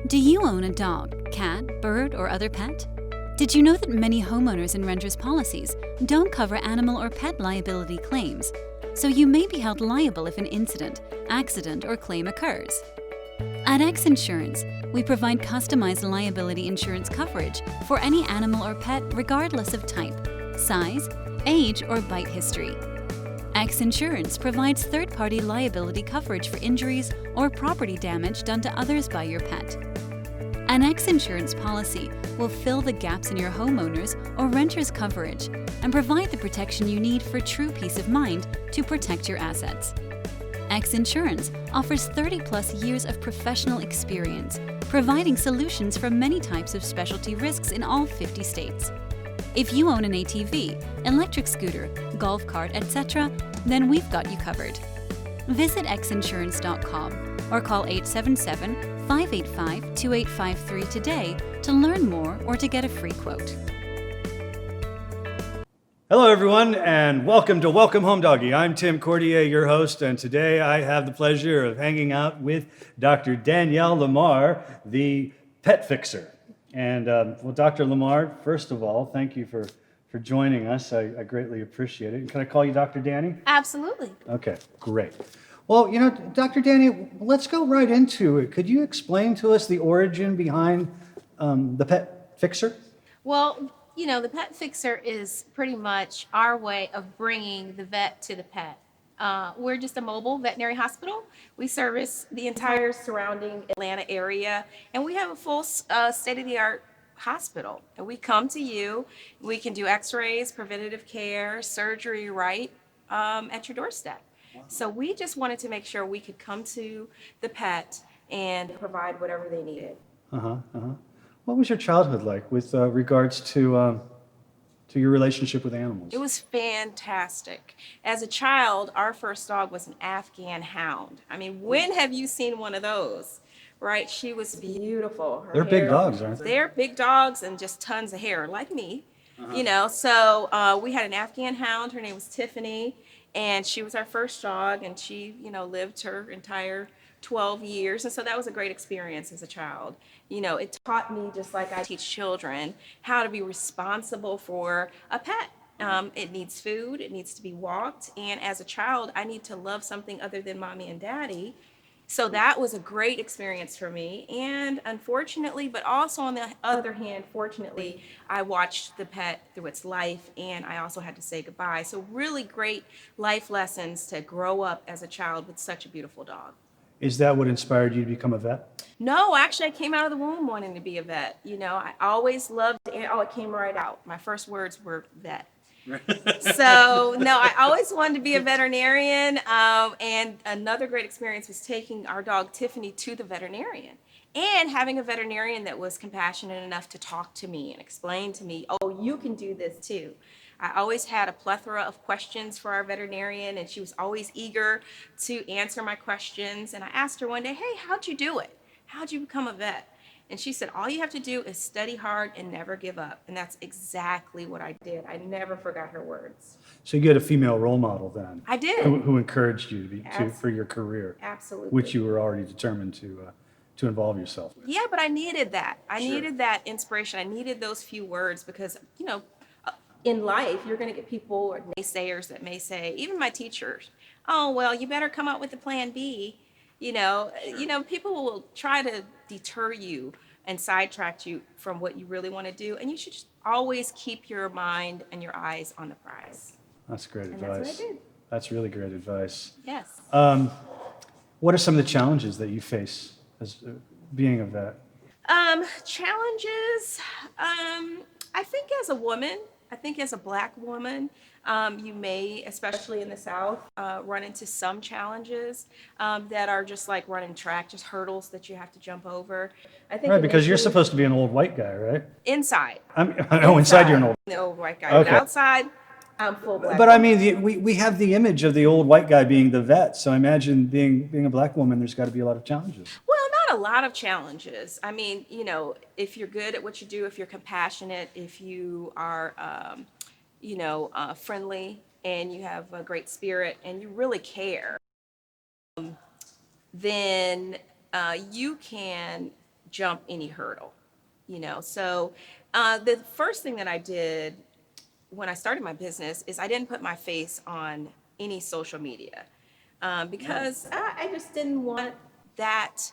Do you own a dog, cat, bird, or other pet? Did you know that many homeowners and renters policies don't cover animal or pet liability claims, so you may be held liable if an incident, accident, or claim occurs? At X Insurance, we provide customized liability insurance coverage for any animal or pet regardless of type, size, age, or bite history. X Insurance provides third-party liability coverage for injuries or property damage done to others by your pet. An X Insurance policy will fill the gaps in your homeowners or renters coverage and provide the protection you need for true peace of mind to protect your assets. X Insurance offers 30-plus years of professional experience, providing solutions for many types of specialty risks in all 50 states. If you own an ATV, electric scooter, golf cart, etc., then we've got you covered. Visit xinsurance.com or call 877-585-2853 today to learn more or to get a free quote. Hello, everyone, and welcome to Welcome Home Doggy. I'm Tim Cordier, your host, and today I have the pleasure of hanging out with Dr. Danielle Lamarr, the pet fixer. And well, Dr. Lamarr, first of all, thank you for joining us. I greatly appreciate it. Can I call you Dr. Dani? Absolutely. Okay, great. Well, Dr. Dani, let's go right into it. Could you explain to us the origin behind the pet fixer? Well, the pet fixer is pretty much our way of bringing the vet to the pet. We're just a mobile veterinary hospital. We service the entire surrounding Atlanta area, and we have a full state-of-the-art hospital. And we come to you. We can do x-rays, preventative care, surgery right at your doorstep. Wow. So we just wanted to make sure we could come to the pet and provide whatever they needed. What was your childhood like with regards to your relationship with animals? It was fantastic. As a child, our first dog was an Afghan hound. I mean, when have you seen one of those? Right? She was beautiful. They're big dogs, aren't they? They're big dogs and just tons of hair, like me. So we had an Afghan hound. Her name was Tiffany, and she was our first dog, and she, lived her entire 12 years. And so that was a great experience as a child. It taught me, just like I teach children, how to be responsible for a pet. It needs food, it needs to be walked. And as a child, I need to love something other than mommy and daddy. So that was a great experience for me. And unfortunately, but also on the other hand, fortunately, I watched the pet through its life, and I also had to say goodbye. So really great life lessons to grow up as a child with such a beautiful dog. Is that what inspired you to become a vet? No, actually, I came out of the womb wanting to be a vet. I always loved, it came right out. My first words were vet. So, no, I always wanted to be a veterinarian. And another great experience was taking our dog Tiffany to the veterinarian and having a veterinarian that was compassionate enough to talk to me and explain to me, oh, you can do this too. I always had a plethora of questions for our veterinarian, and she was always eager to answer my questions. And I asked her one day, hey, how'd you do it? How'd you become a vet? And she said, all you have to do is study hard and never give up. And that's exactly what I did. I never forgot her words. So you had a female role model then? I did. Who encouraged you for your career? Absolutely. Which you were already determined to involve yourself with. Yeah, but I needed that. I needed that inspiration. I needed those few words because, in life, you're going to get people or naysayers that may say, even my teachers, oh, well, you better come up with a plan B. People will try to deter you and sidetrack you from what you really want to do. And you should just always keep your mind and your eyes on the prize. That's great advice. That's what I did. That's really great advice. Yes. What are some of the challenges that you face as being a vet? Challenges, I think as a woman, as a Black woman, you may, especially in the South, run into some challenges that are just like running track, just hurdles that you have to jump over. I think right, because you're supposed to be an old white guy, right? Inside. Inside you're an old white guy. Okay. But outside, I'm full Black. But I mean, we have the image of the old white guy being the vet. So I imagine being a Black woman, there's got to be a lot of challenges. Well, not a lot of challenges. I mean, if you're good at what you do, if you're compassionate, if you are, friendly, and you have a great spirit, and you really care, then you can jump any hurdle, you know. So the first thing that I did when I started my business is I didn't put my face on any social media because I just didn't want that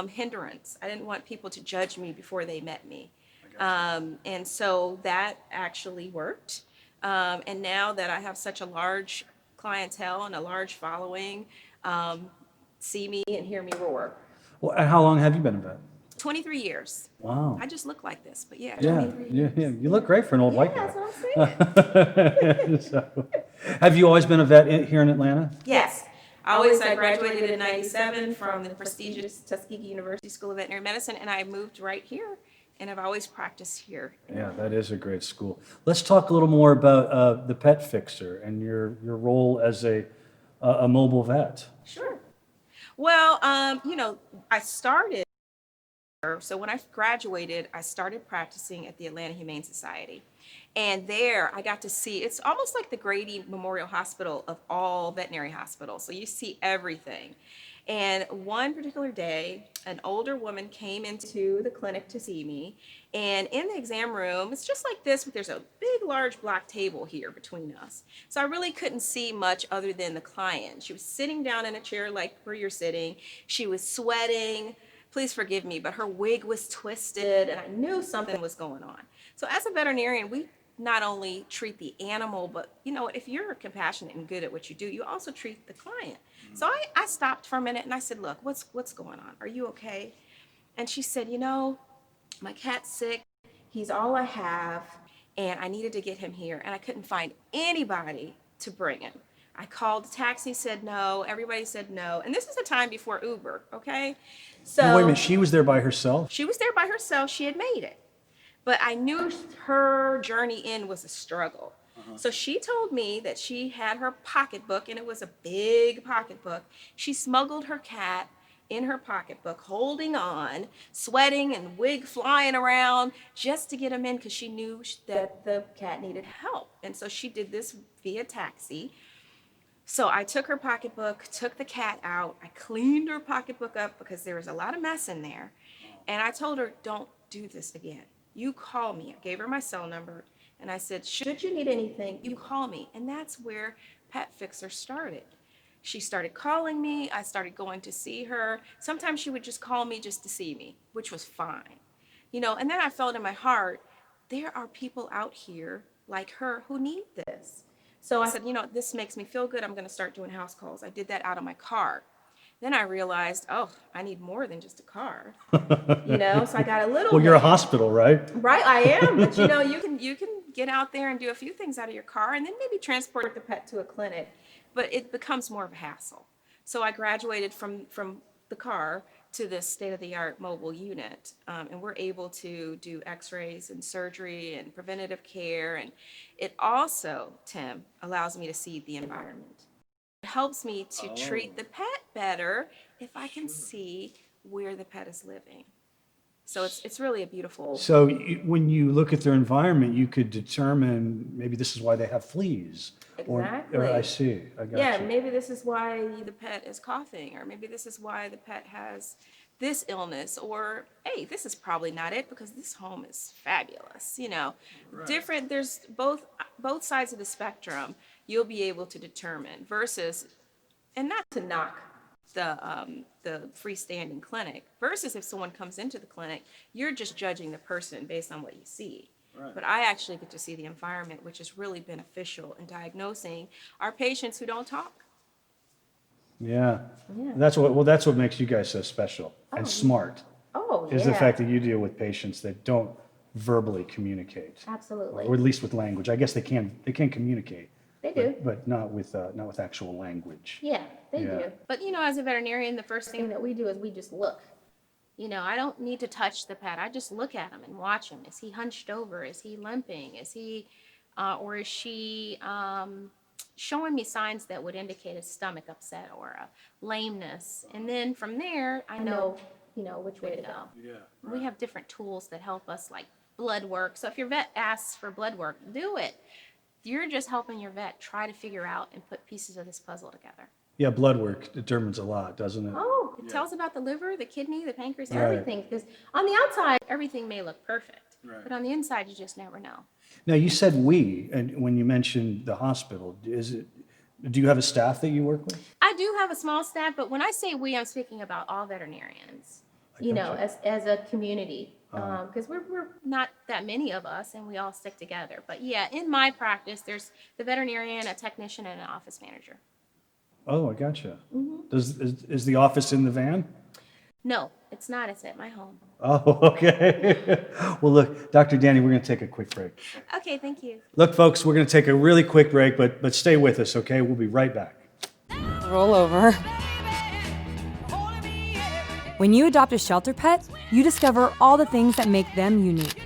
hindrance. I didn't want people to judge me before they met me. And so that actually worked. And now that I have such a large clientele and a large following, see me and hear me roar. Well, and how long have you been a vet? 23 years. Wow. I just look like this, but yeah, Yeah, 23 yeah, years. yeah. You look great for an old Yeah, white guy. that's what I'm saying. So, have you always been a vet here in Atlanta? Yes. I graduated in 97 from the prestigious Tuskegee University School of Veterinary Medicine, and I moved right here, and I've always practiced here. Yeah, that is a great school. Let's talk a little more about the pet fixer and your role as a mobile vet. Sure. Well, I started, so when I graduated, I started practicing at the Atlanta Humane Society. And there I got to see, it's almost like the Grady Memorial Hospital of all veterinary hospitals. So you see everything. And one particular day, an older woman came into the clinic to see me. And in the exam room, it's just like this, but there's a big, large black table here between us. So I really couldn't see much other than the client. She was sitting down in a chair like where you're sitting. She was sweating. Please forgive me, but her wig was twisted, and I knew something was going on. So as a veterinarian, we not only treat the animal, but if you're compassionate and good at what you do, you also treat the client. So I stopped for a minute and I said, look, what's going on? Are you okay? And she said, my cat's sick. He's all I have, and I needed to get him here, and I couldn't find anybody to bring him. I called the taxi, said no. Everybody said no. And this is a time before Uber, okay? So Wait a minute, she was there by herself? she was there by herself. She had made it. But I knew her journey in was a struggle. So she told me that she had her pocketbook, and it was a big pocketbook. She smuggled her cat in her pocketbook, holding on, sweating and wig flying around just to get him in because she knew that the cat needed help. And so she did this via taxi. So I took her pocketbook, took the cat out. I cleaned her pocketbook up because there was a lot of mess in there. And I told her, don't do this again. You call me. I gave her my cell number. And I said, should you need anything, you call me. And that's where Pet Fixer started. She started calling me. I started going to see her. Sometimes she would just call me just to see me, which was fine. And then I felt in my heart, there are people out here like her who need this. So I said, this makes me feel good. I'm going to start doing house calls. I did that out of my car. Then I realized, I need more than just a car. So I got a little. Well, you're a hospital, right? Right, I am. But you can get out there and do a few things out of your car, and then maybe transport the pet to a clinic. But it becomes more of a hassle. So I graduated from the car to this state-of-the-art mobile unit, and we're able to do x-rays and surgery and preventative care. And it also, Tim, allows me to see the environment. It helps me to treat the pet better if I can see where the pet is living. So it's really a beautiful. So when you look at their environment, you could determine maybe this is why they have fleas. Exactly. Or I see. I got you. Maybe this is why the pet is coughing, or maybe this is why the pet has this illness, or hey, this is probably not it because this home is fabulous. Right. Different. There's both sides of the spectrum. You'll be able to determine versus, and not to knock the freestanding clinic, versus if someone comes into the clinic, you're just judging the person based on what you see. Right. But I actually get to see the environment, which is really beneficial in diagnosing our patients who don't talk. Yeah. That's what makes you guys so special and smart. Is the fact that you deal with patients that don't verbally communicate. Absolutely. Or at least with language. I guess they can communicate. They do. But not with actual language. Yeah, they do. But as a veterinarian, the first thing that we do is we just look. I don't need to touch the pet. I just look at him and watch him. Is he hunched over? Is he limping? Is he, or is she showing me signs that would indicate a stomach upset or a lameness? And then from there, I know, which way to go. Yeah. Right. We have different tools that help us, like blood work. So if your vet asks for blood work, do it. You're just helping your vet try to figure out and put pieces of this puzzle together. Yeah, blood work determines a lot, doesn't it? Oh, it tells about the liver, the kidney, the pancreas, Right. everything. Because on the outside, everything may look perfect, Right. but on the inside, you just never know. Now, you said we, and when you mentioned the hospital, do you have a staff that you work with? I do have a small staff, but when I say we, I'm speaking about all veterinarians, as a community. Because we're not that many of us and we all stick together. But yeah, in my practice, there's the veterinarian, a technician, and an office manager. Oh, I gotcha. Is the office in the van? No, it's not. It's at my home. Oh, okay. Well, look, Dr. Dani, we're going to take a quick break. Okay, thank you. Look, folks, we're going to take a really quick break, but stay with us, okay? We'll be right back. Roll over. When you adopt a shelter pet, you discover all the things that make them unique.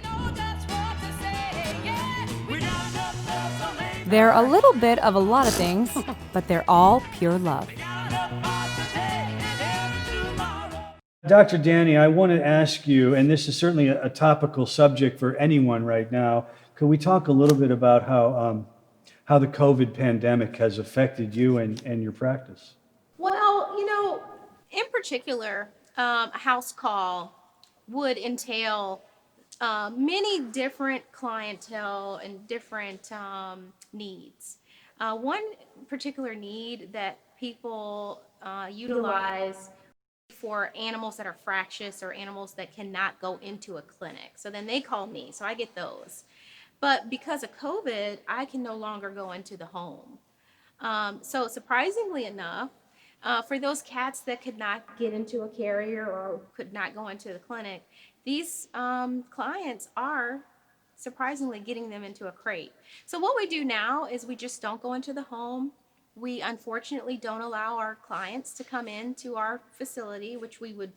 They're a little bit of a lot of things, but they're all pure love. Dr. Dani, I want to ask you, and this is certainly a topical subject for anyone right now, could we talk a little bit about how the COVID pandemic has affected you and your practice? Well, in particular, a house call would entail many different clientele and different needs. One particular need that people utilize for animals that are fractious or animals that cannot go into a clinic. So then they call me, so I get those. But because of COVID, I can no longer go into the home. So surprisingly enough, for those cats that could not get into a carrier or could not go into the clinic, these clients are surprisingly getting them into a crate. So what we do now is we just don't go into the home. We unfortunately don't allow our clients to come into our facility, which we would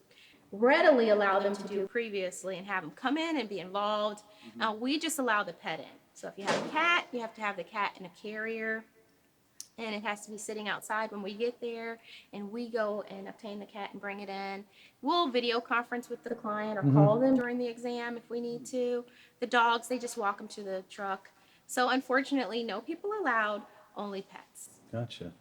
readily allow them to do previously and have them come in and be involved. We just allow the pet in. So if you have a cat, you have to have the cat in a carrier. And it has to be sitting outside when we get there, and we go and obtain the cat and bring it in. We'll video conference with the client or call them during the exam if we need to. The dogs, they just walk them to the truck. So unfortunately, no people allowed, only pets. Gotcha.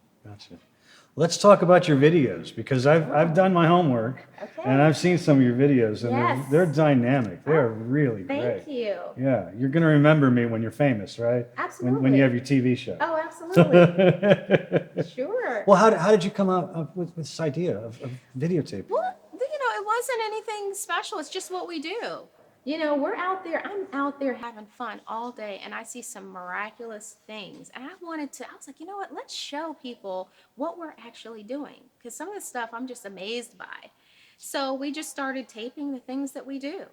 Let's talk about your videos, because I've done my homework, and I've seen some of your videos, and Yes. they're dynamic. They're really great. Thank you. Yeah, you're going to remember me when you're famous, right? Absolutely. When you have your TV show. Oh, absolutely. Sure. Well, how did you come up with this idea of videotape? Well, it wasn't anything special. It's just what we do. We're out there. I'm out there having fun all day, and I see some miraculous things. And I was like, you know what? Let's show people what we're actually doing, because some of the stuff I'm just amazed by. So we just started taping the things that we do.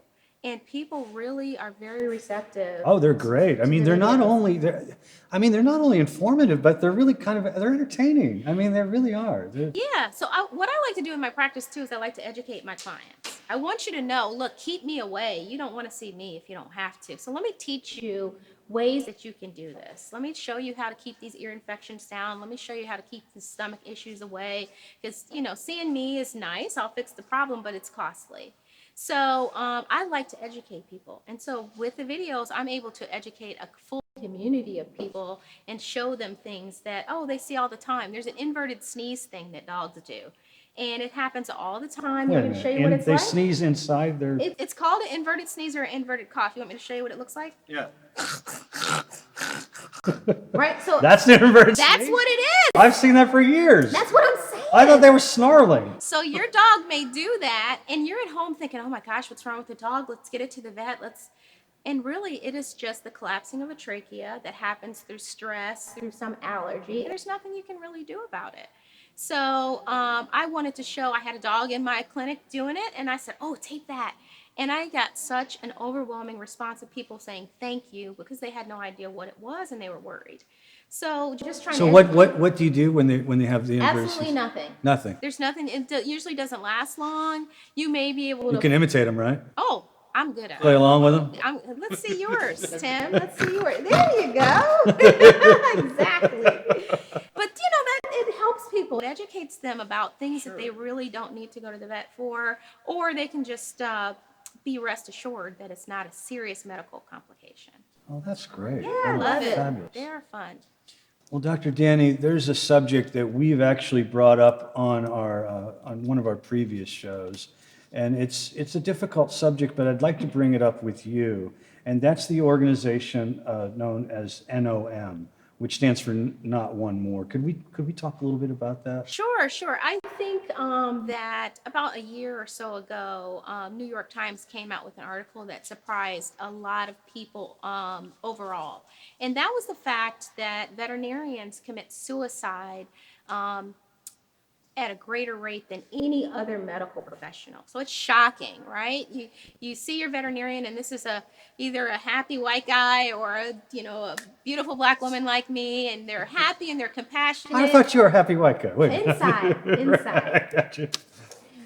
And people really are very receptive. Oh, they're great. I mean, they're not only informative, but they're really they're entertaining. I mean, they really are. Yeah. So what I like to do in my practice too is I like to educate my clients. I want you to know, look, keep me away. You don't want to see me if you don't have to. So let me teach you ways that you can do this. Let me show you how to keep these ear infections down. Let me show you how to keep the stomach issues away. Because, seeing me is nice. I'll fix the problem, but it's costly. So I like to educate people. And so with the videos, I'm able to educate a full community of people and show them things that, they see all the time. There's an inverted sneeze thing that dogs do. And it happens all the time. Wait a Let me show minute. you what it's They like. sneeze inside their... It's called an inverted sneeze or an inverted cough. You want me to show you what it looks like? Yeah. Right? So That's an inverted sneeze? that's what it is. I've seen that for years. That's what I'm saying. I thought they were snarling. So your dog may do that, and you're at home thinking, oh my gosh, what's wrong with the dog? Let's get it to the vet. And really, it is just the collapsing of a trachea that happens through stress, through some allergy. There's nothing you can really do about it. So I wanted to show, I had a dog in my clinic doing it, and I said, tape that. And I got such an overwhelming response of people saying thank you, because they had no idea what it was and they were worried. So just trying to... So what do you do when they have the inverted Absolutely sneeze? nothing. Nothing. There's nothing. It usually doesn't last long. You may be able to... You can imitate them, right? Oh, I'm good at Play it. along with them? Let's see yours, Tim. Let's see yours. There you go. Exactly. But that it helps people. It educates them about things that they really don't need to go to the vet for, or they can just be rest assured that it's not a serious medical complication. Oh, that's great. Yeah, I love it. Fabulous. They are fun. Well, Dr. Dani, there's a subject that we've actually brought up on on one of our previous shows, and it's a difficult subject, but I'd like to bring it up with you, and that's the organization known as NOM, which stands for Not One More. Could we talk a little bit about that? Sure, sure. I think that about a year or so ago, New York Times came out with an article that surprised a lot of people overall. And that was the fact that veterinarians commit suicide at a greater rate than any other medical professional. So it's shocking, right? You see your veterinarian, and this is either a happy white guy or a beautiful black woman like me, and they're happy and they're compassionate. I thought you were a happy white guy. Wait. Inside. Right, gotcha.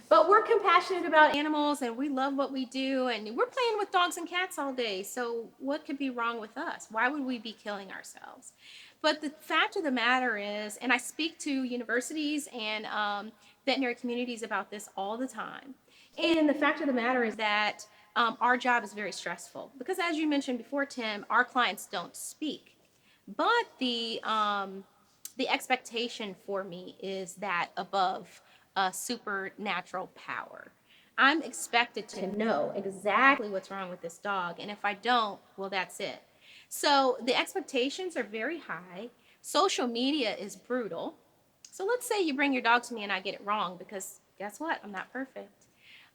But we're compassionate about animals, and we love what we do, and we're playing with dogs and cats all day. So what could be wrong with us? Why would we be killing ourselves? But the fact of the matter is, and I speak to universities and veterinary communities about this all the time, and the fact of the matter is that our job is very stressful because, as you mentioned before, Tim, our clients don't speak. But the expectation for me is that above a supernatural power. I'm expected to know exactly what's wrong with this dog, and if I don't, well, that's it. So the expectations are very high. Social media is brutal. So let's say you bring your dog to me and I get it wrong because guess what? I'm not perfect.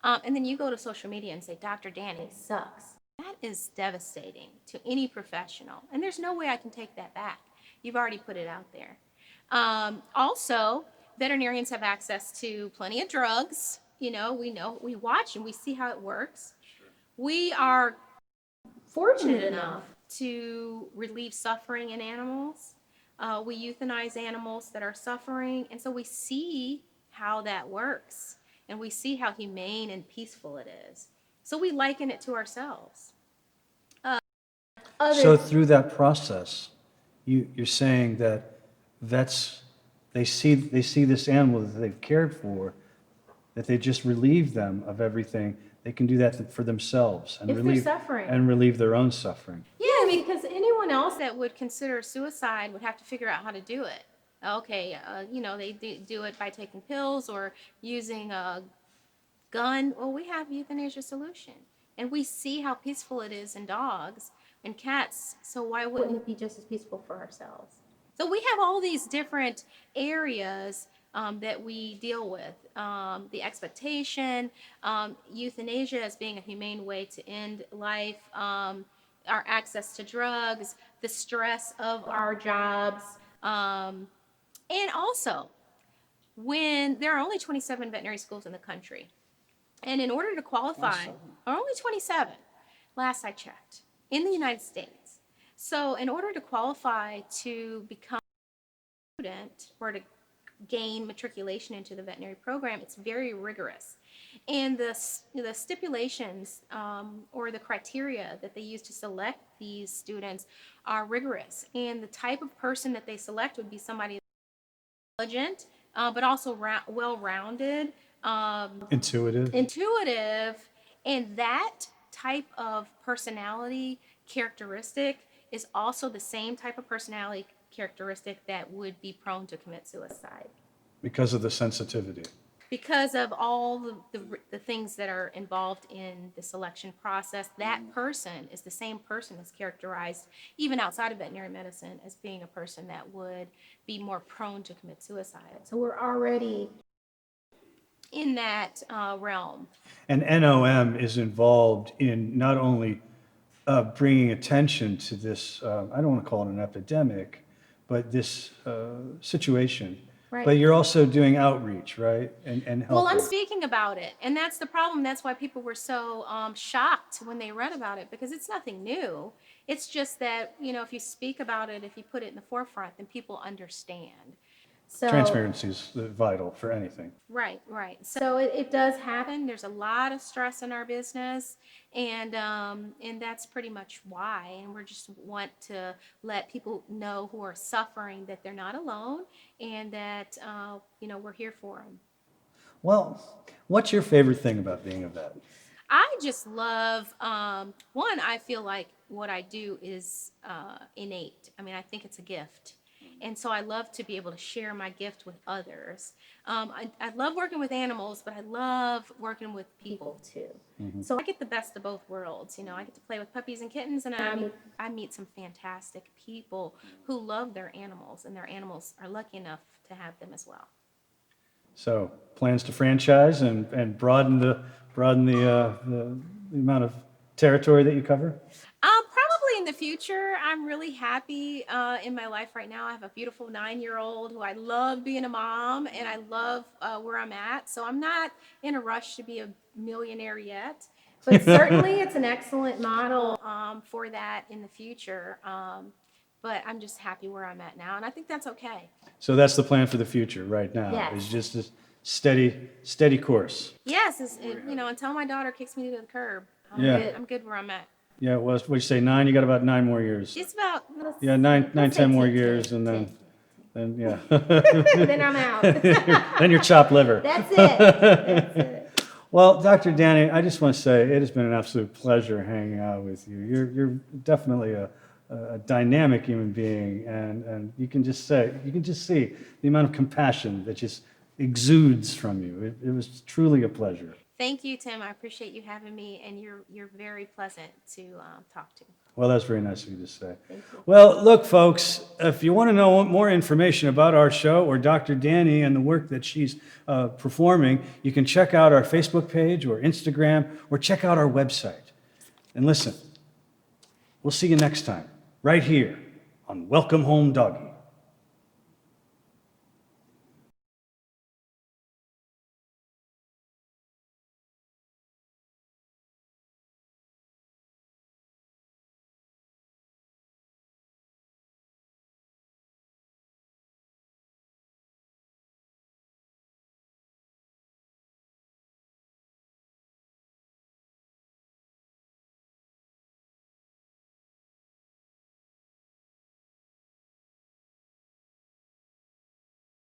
And then you go to social media and say, Dr. Dani sucks. That is devastating to any professional. And there's no way I can take that back. You've already put it out there. Also, veterinarians have access to plenty of drugs. We watch and we see how it works. We are fortunate enough to relieve suffering in animals. We euthanize animals that are suffering, and so we see how that works, and we see how humane and peaceful it is. So we liken it to ourselves. So through that process, you're saying that vets, they see this animal that they've cared for, that they just relieve them of everything. They can do that for themselves and If they're suffering. and relieve their own suffering. Yeah, because anyone else that would consider suicide would have to figure out how to do it. Okay, they do it by taking pills or using a gun. Well, we have euthanasia solution, and we see how peaceful it is in dogs and cats. So why wouldn't it be just as peaceful for ourselves? So we have all these different areas that we deal with. The expectation, euthanasia as being a humane way to end life, our access to drugs, the stress of our jobs, and also when there are only 27 veterinary schools in the country, and in order to qualify, or only 27, last I checked, in the United States. So in order to qualify to become a student or to gain matriculation into the veterinary program, it's very rigorous. And the stipulations or the criteria that they use to select these students are rigorous. And the type of person that they select would be somebody intelligent, but also well-rounded. Intuitive, and that type of personality characteristic is also the same type of personality characteristic that would be prone to commit suicide. because of the sensitivity. Because of all the things that are involved in the selection process, that person is the same person that's characterized, even outside of veterinary medicine, as being a person that would be more prone to commit suicide. So we're already in that realm. And NOM is involved in not only bringing attention to this, I don't want to call it an epidemic, but this situation. Right. But you're also doing outreach, right? And helping. Well, I'm speaking about it, and that's the problem. That's why people were so shocked when they read about it, because it's nothing new. It's just that, if you speak about it, if you put it in the forefront, then people understand. So Transparency is vital for anything. Right. So it does happen. There's a lot of stress in our business, and that's pretty much why. And we just want to let people know who are suffering that they're not alone, and that we're here for them. Well, what's your favorite thing about being a vet? I just love one. I feel like what I do is innate. I mean, I think it's a gift. And so I love to be able to share my gift with others. I love working with animals, but I love working with people too. So I get the best of both worlds. I get to play with puppies and kittens, and I meet some fantastic people who love their animals, and their animals are lucky enough to have them as well. So plans to franchise and broaden the amount of territory that you cover? Probably in the future. I'm really happy in my life right now. I have a beautiful 9-year-old who I love being a mom, and I love where I'm at. So I'm not in a rush to be a millionaire yet, but certainly it's an excellent model for that in the future. But I'm just happy where I'm at now, and I think that's okay. So that's the plan for the future right now. Yes. Is just a steady course. Yes, until my daughter kicks me to the curb, I'm good where I'm at. Yeah, it was. What'd you say? 9? You got about 9 more years. It's about Yeah, 10 more years, and then yeah. then I'm out. Then you're chopped liver. That's it. Well, Dr. Dani, I just want to say it has been an absolute pleasure hanging out with you. You're definitely a dynamic human being, and you can just see the amount of compassion that just exudes from you. It was truly a pleasure. Thank you, Tim. I appreciate you having me, and you're very pleasant to talk to. Well, that's very nice of you to say. Thank you. Well, look, folks, if you want to know more information about our show or Dr. Dani and the work that she's performing, you can check out our Facebook page or Instagram, or check out our website. And listen, we'll see you next time, right here on Welcome Home Doggy.